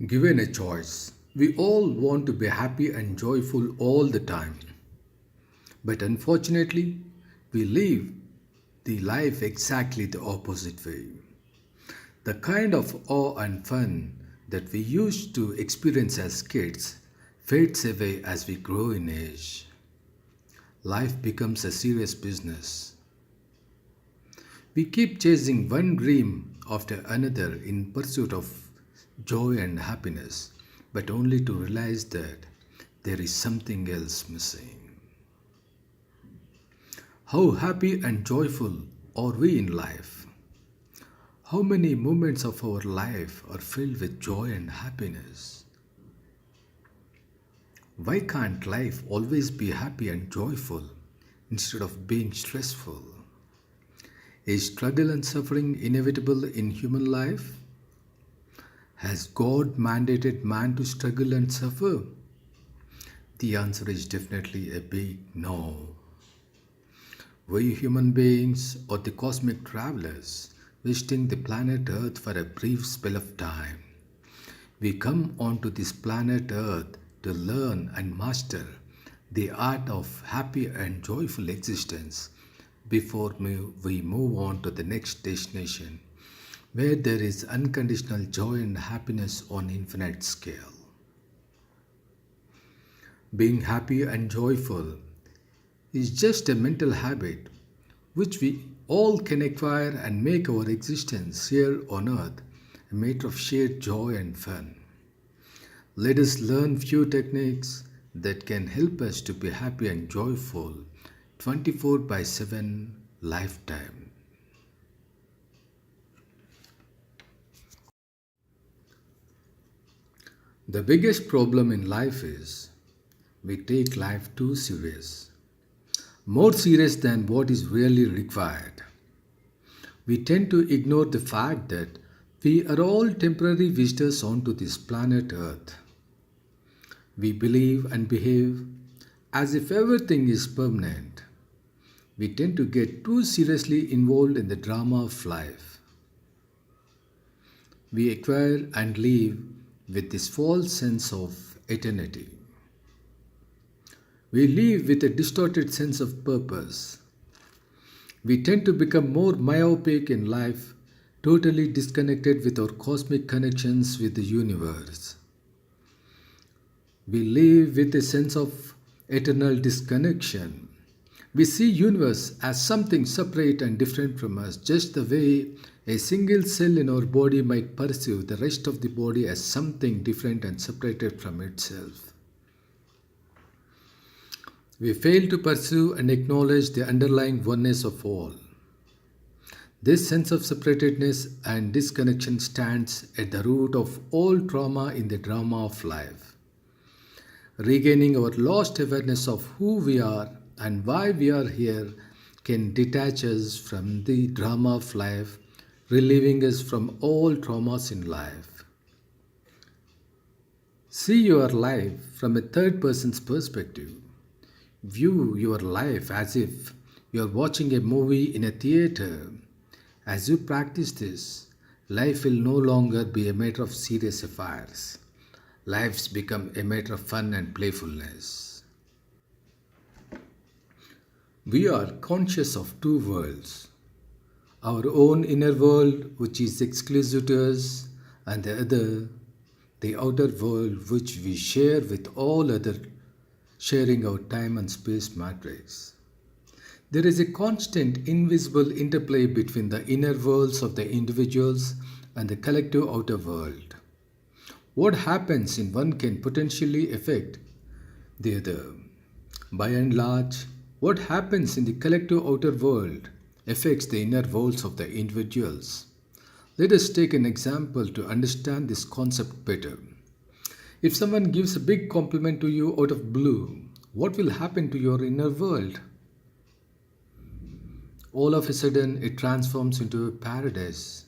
Given a choice, we all want to be happy and joyful all the time. But unfortunately, we live the life exactly the opposite way. The kind of awe and fun that we used to experience as kids fades away as we grow in age. Life becomes a serious business. We keep chasing one dream after another in pursuit of joy and happiness, but only to realize that there is something else missing. How happy and joyful are we in life? How many moments of our life are filled with joy and happiness? Why can't life always be happy and joyful instead of being stressful? Is struggle and suffering inevitable in human life? Has God mandated man to struggle and suffer? The answer is definitely a big no. We human beings are the cosmic travelers visiting the planet Earth for a brief spell of time. We come onto this planet Earth to learn and master the art of happy and joyful existence before we move on to the next destination where there is unconditional joy and happiness on infinite scale. Being happy and joyful is just a mental habit which we all can acquire and make our existence here on earth a matter of shared joy and fun. Let us learn few techniques that can help us to be happy and joyful 24 by 7 lifetime. The biggest problem in life is we take life too serious, more serious than what is really required. We tend to ignore the fact that we are all temporary visitors onto this planet Earth. We believe and behave as if everything is permanent. We tend to get too seriously involved in the drama of life. We acquire and live with this false sense of eternity. We live with a distorted sense of purpose. We tend to become more myopic in life, totally disconnected with our cosmic connections with the universe. We live with a sense of eternal disconnection. We see universe as something separate and different from us, just the way a single cell in our body might perceive the rest of the body as something different and separated from itself. We fail to pursue and acknowledge the underlying oneness of all. This sense of separatedness and disconnection stands at the root of all trauma in the drama of life. Regaining our lost awareness of who we are and why we are here can detach us from the drama of life, relieving us from all traumas in life. See your life from a third person's perspective. View your life as if you are watching a movie in a theater. As you practice this, life will no longer be a matter of serious affairs. Lives become a matter of fun and playfulness. We are conscious of two worlds, our own inner world, which is exclusive to us, and the other, the outer world, which we share with all other, sharing our time and space matrix. There is a constant invisible interplay between the inner worlds of the individuals and the collective outer world. What happens in one can potentially affect the other. By and large, what happens in the collective outer world affects the inner worlds of the individuals. Let us take an example to understand this concept better. If someone gives a big compliment to you out of blue, what will happen to your inner world? All of a sudden, it transforms into a paradise.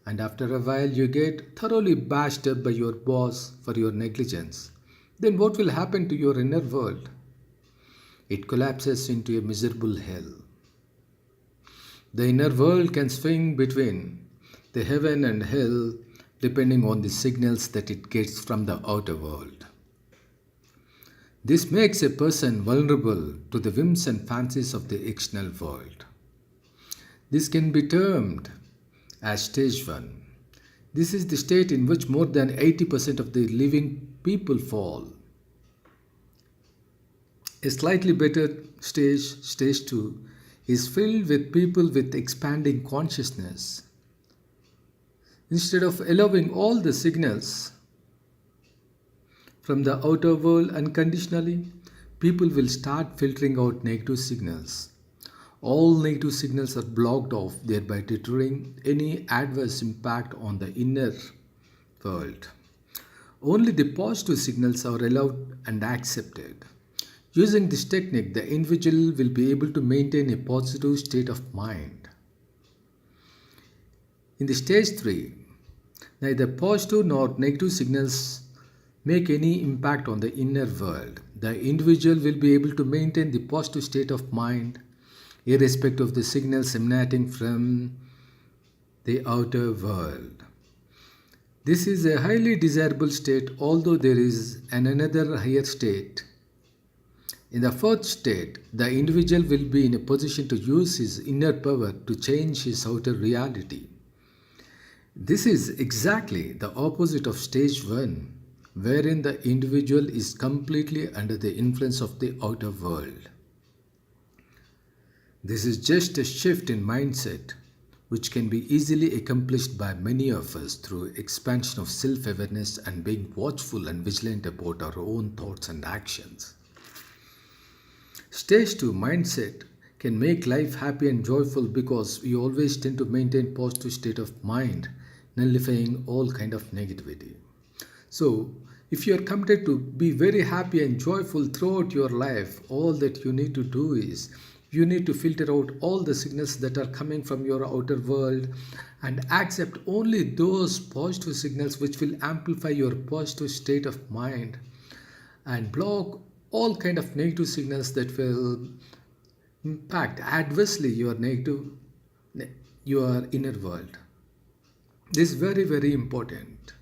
And after a while, you get thoroughly bashed up by your boss for your negligence. Then what will happen to your inner world? It collapses into a miserable hell. The inner world can swing between the heaven and hell depending on the signals that it gets from the outer world. This makes a person vulnerable to the whims and fancies of the external world. This can be termed as stage 1. This is the state in which more than 80% of the living people fall. A slightly better stage, stage 2, is filled with people with expanding consciousness. Instead of allowing all the signals from the outer world unconditionally, people will start filtering out negative signals. All negative signals are blocked off, thereby deterring any adverse impact on the inner world. Only the positive signals are allowed and accepted. Using this technique, the individual will be able to maintain a positive state of mind. In the stage 3, neither positive nor negative signals make any impact on the inner world. The individual will be able to maintain the positive state of mind irrespective of the signals emanating from the outer world. This is a highly desirable state, although there is another higher state. In the fourth state, the individual will be in a position to use his inner power to change his outer reality. This is exactly the opposite of stage 1, wherein the individual is completely under the influence of the outer world. This is just a shift in mindset which can be easily accomplished by many of us through expansion of self-awareness and being watchful and vigilant about our own thoughts and actions. Stage 2 mindset can make life happy and joyful because we always tend to maintain positive state of mind, nullifying all kind of negativity. So, if you are committed to be very happy and joyful throughout your life, all that you need to do is you need to filter out all the signals that are coming from your outer world and accept only those positive signals which will amplify your positive state of mind and block all kind of negative signals that will impact adversely your inner world. This is very, very important.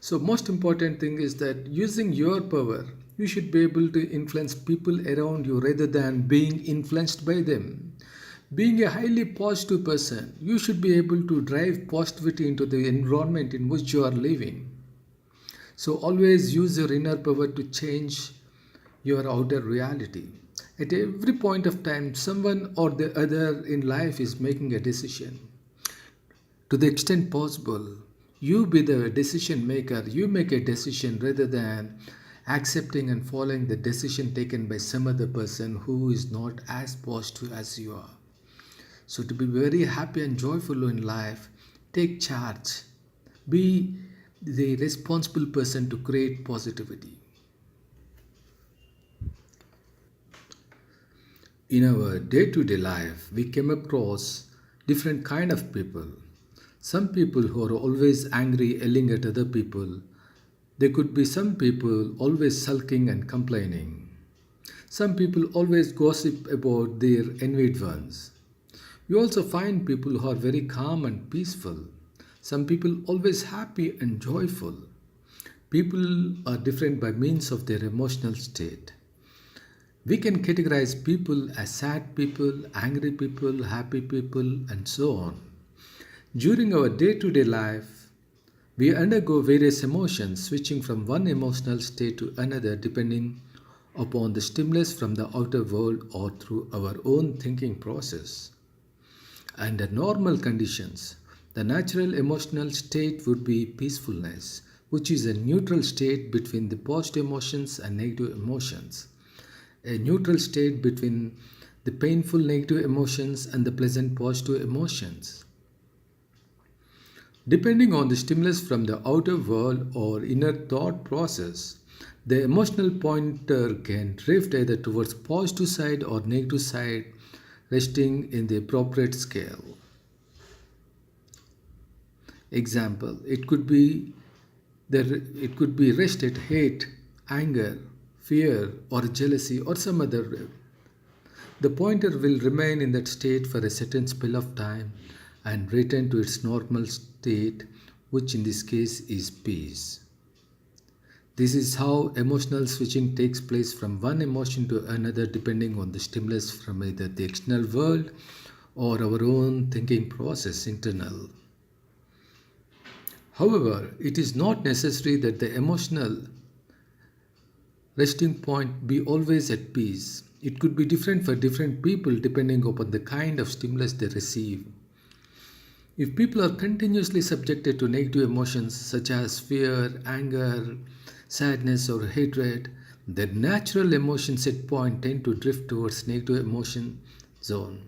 So most important thing is that using your power, you should be able to influence people around you rather than being influenced by them. Being a highly positive person, you should be able to drive positivity into the environment in which you are living. So always use your inner power to change your outer reality. At every point of time, someone or the other in life is making a decision. To the extent possible, you be the decision maker. You make a decision rather than accepting and following the decision taken by some other person who is not as positive as you are. So to be very happy and joyful in life, take charge. Be the responsible person to create positivity. In our day-to-day life, we come across different kind of people. Some people who are always angry, yelling at other people. There could be some people always sulking and complaining. Some people always gossip about their envied ones. We also find people who are very calm and peaceful. Some people always happy and joyful. People are different by means of their emotional state. We can categorize people as sad people, angry people, happy people, and so on. During our day-to-day life, we undergo various emotions, switching from one emotional state to another depending upon the stimulus from the outer world or through our own thinking process. Under normal conditions, the natural emotional state would be peacefulness, which is a neutral state between the positive emotions and negative emotions. A neutral state between the painful negative emotions and the pleasant positive emotions. Depending on the stimulus from the outer world or inner thought process, the emotional pointer can drift either towards positive side or negative side, resting in the appropriate scale. Example: it could be rest at hate, anger, fear, or jealousy, or some other way. The pointer will remain in that state for a certain spell of time and return to its normal state which in this case is peace. This is how emotional switching takes place from one emotion to another depending on the stimulus from either the external world or our own thinking process internal. However, it is not necessary that the emotional resting point be always at peace. It could be different for different people depending upon the kind of stimulus they receive. If people are continuously subjected to negative emotions such as fear, anger, sadness, or hatred, their natural emotion set point tend to drift towards negative emotion zone.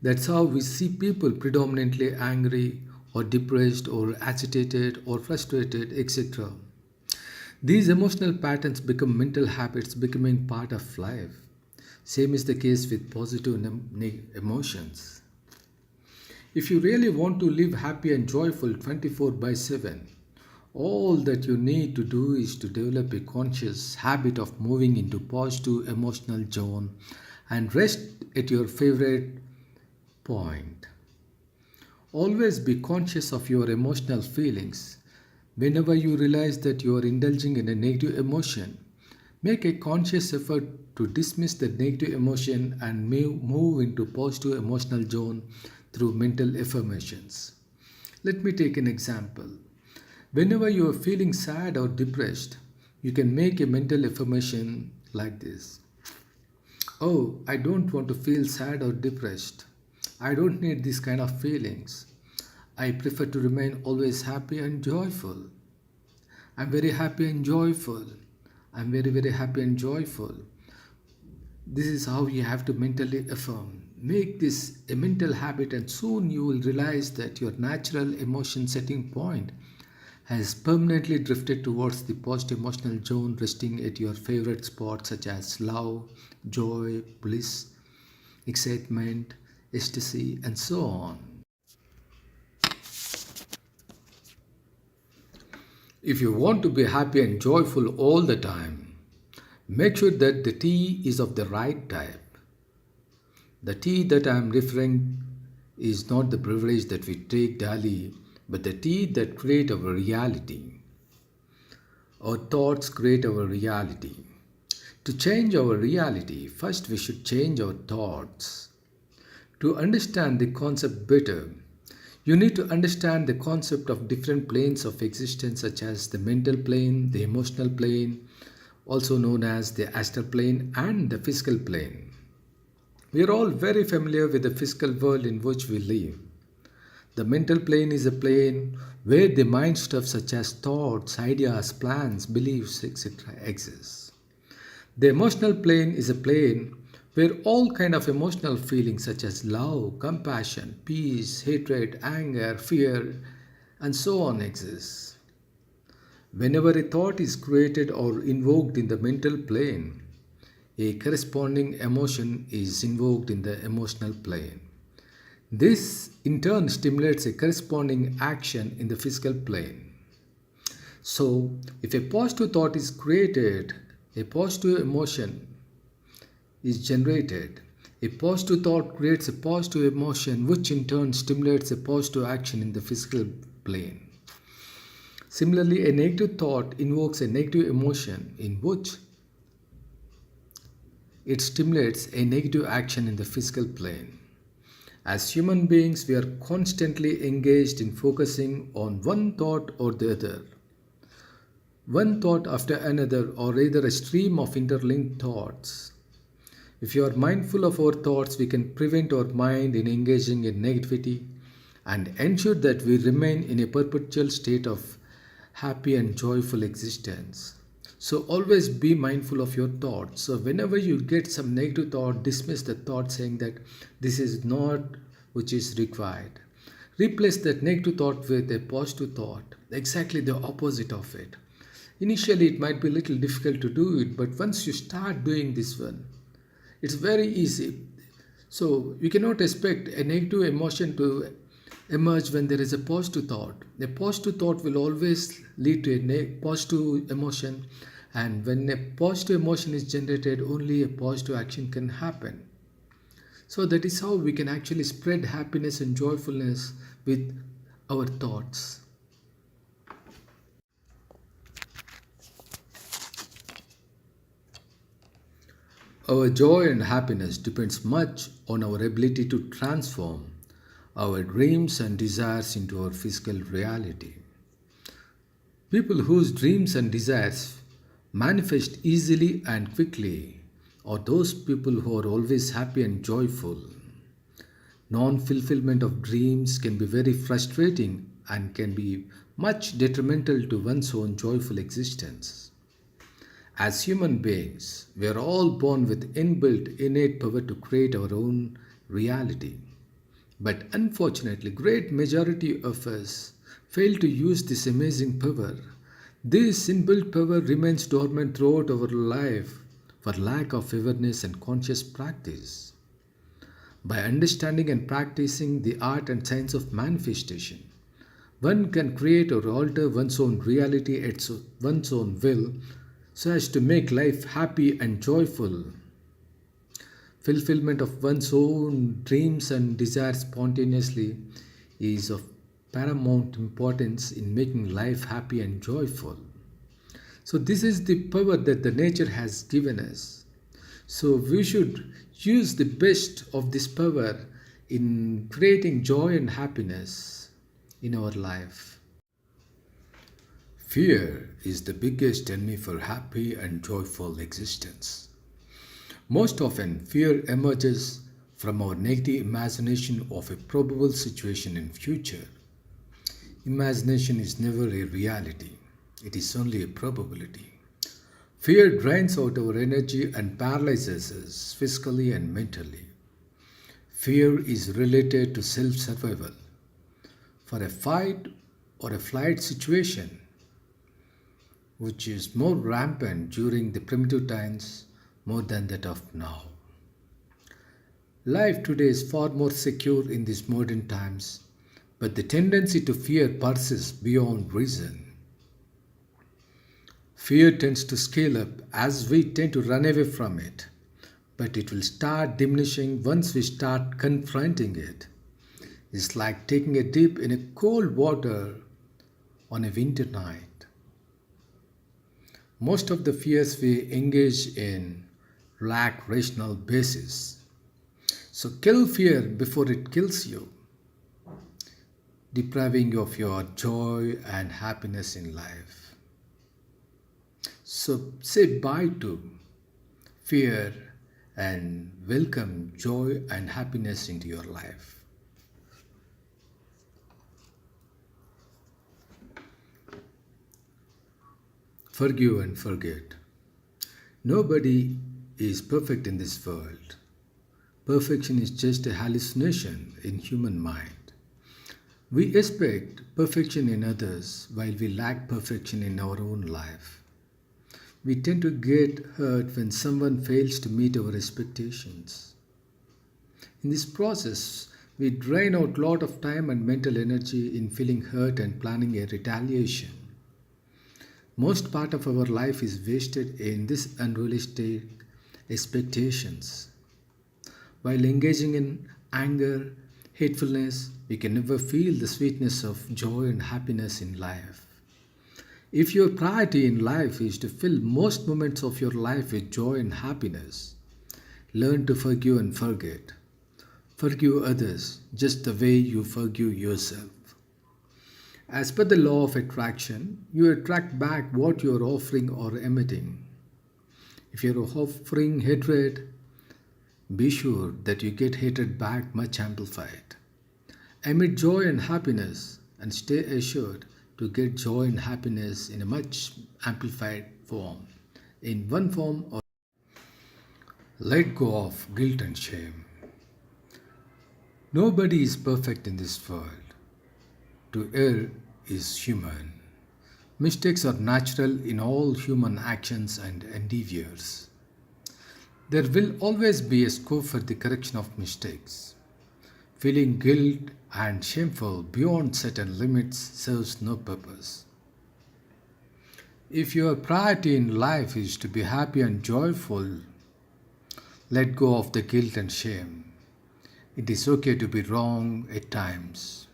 That's how we see people predominantly angry or depressed or agitated or frustrated, etc. These emotional patterns become mental habits becoming part of life. Same is the case with positive emotions. If you really want to live happy and joyful 24 by 7, all that you need to do is to develop a conscious habit of moving into positive emotional zone and rest at your favorite point. Always be conscious of your emotional feelings. Whenever you realize that you are indulging in a negative emotion, make a conscious effort to dismiss the negative emotion and move into positive emotional zone through mental affirmations. Let me take an example. Whenever you are feeling sad or depressed, you can make a mental affirmation like this. Oh, I don't want to feel sad or depressed. I don't need these kind of feelings. I prefer to remain always happy and joyful. I'm very happy and joyful. I'm very, very happy and joyful. This is how you have to mentally affirm. Make this a mental habit, and soon you will realize that your natural emotion setting point has permanently drifted towards the post emotional zone, resting at your favorite spots such as love, joy, bliss, excitement, ecstasy, and so on. If you want to be happy and joyful all the time, make sure that the tea is of the right type. The tea that I am referring is not the beverage that we take daily, but the tea that create our reality. Our thoughts create our reality. To change our reality, first we should change our thoughts. To understand the concept better, you need to understand the concept of different planes of existence, such as the mental plane, the emotional plane, also known as the astral plane, and the physical plane. We are all very familiar with the physical world in which we live. The mental plane is a plane where the mind stuff such as thoughts, ideas, plans, beliefs, etc. exists. The emotional plane is a plane where all kind of emotional feelings such as love, compassion, peace, hatred, anger, fear, and so on exist. Whenever a thought is created or invoked in the mental plane, a corresponding emotion is invoked in the emotional plane. This in turn stimulates a corresponding action in the physical plane. So, if a positive thought is created, a positive emotion is generated. A positive thought creates a positive emotion, which in turn stimulates a positive action in the physical plane. Similarly, a negative thought invokes a negative emotion in which it stimulates a negative action in the physical plane. As human beings, we are constantly engaged in focusing on one thought or the other, one thought after another, or either a stream of interlinked thoughts. If you are mindful of our thoughts, we can prevent our mind in engaging in negativity and ensure that we remain in a perpetual state of happy and joyful existence. So always be mindful of your thoughts. So whenever you get some negative thought, dismiss the thought saying that this is not which is required. Replace that negative thought with a positive thought, exactly the opposite of it. Initially, it might be a little difficult to do it, but once you start doing this one, it's very easy. So you cannot expect a negative emotion to emerge when there is a positive thought. A positive thought will always lead to a positive emotion, and when a positive emotion is generated, only a positive action can happen. So that is how we can actually spread happiness and joyfulness with our thoughts. Our joy and happiness depends much on our ability to transform our dreams and desires into our physical reality. People whose dreams and desires manifest easily and quickly are those people who are always happy and joyful. Non fulfillment of dreams can be very frustrating and can be much detrimental to one's own joyful existence. As human beings, we are all born with inbuilt innate power to create our own reality. But unfortunately, great majority of us fail to use this amazing power. This inbuilt power remains dormant throughout our life for lack of awareness and conscious practice. By understanding and practicing the art and science of manifestation, one can create or alter one's own reality at one's own will so as to make life happy and joyful. Fulfillment of one's own dreams and desires spontaneously is of paramount importance in making life happy and joyful. So, this is the power that the nature has given us. So, we should use the best of this power in creating joy and happiness in our life. Fear is the biggest enemy for happy and joyful existence. Most often, fear emerges from our negative imagination of a probable situation in future. Imagination is never a reality, it is only a probability. Fear drains out our energy and paralyzes us physically and mentally. Fear is related to self survival. For a fight or a flight situation, which is more rampant during the primitive times more than that of now. Life today is far more secure in these modern times, but the tendency to fear persists beyond reason. Fear tends to scale up as we tend to run away from it, but it will start diminishing once we start confronting it. It's like taking a dip in a cold water on a winter night. Most of the fears we engage in lack rational basis. So kill fear before it kills you, depriving you of your joy and happiness in life. So say bye to fear and welcome joy and happiness into your life. Forgive and forget. Nobody is perfect in this world. Perfection is just a hallucination in human mind. We expect perfection in others while we lack perfection in our own life. We tend to get hurt when someone fails to meet our expectations. In this process, we drain out a lot of time and mental energy in feeling hurt and planning a retaliation. Most part of our life is wasted in this unrealistic expectations. While engaging in anger, hatefulness, we can never feel the sweetness of joy and happiness in life. If your priority in life is to fill most moments of your life with joy and happiness, learn to forgive and forget. Forgive others just the way you forgive yourself. As per the law of attraction, you attract back what you are offering or emitting. If you are offering hatred, be sure that you get hatred back much amplified. Emit joy and happiness and stay assured to get joy and happiness in a much amplified form, in one form or let go of guilt and shame. Nobody is perfect in this world. To err is human. Mistakes are natural in all human actions and endeavors. There will always be a scope for the correction of mistakes. Feeling guilt and shameful beyond certain limits serves no purpose. If your priority in life is to be happy and joyful, let go of the guilt and shame. It is okay to be wrong at times.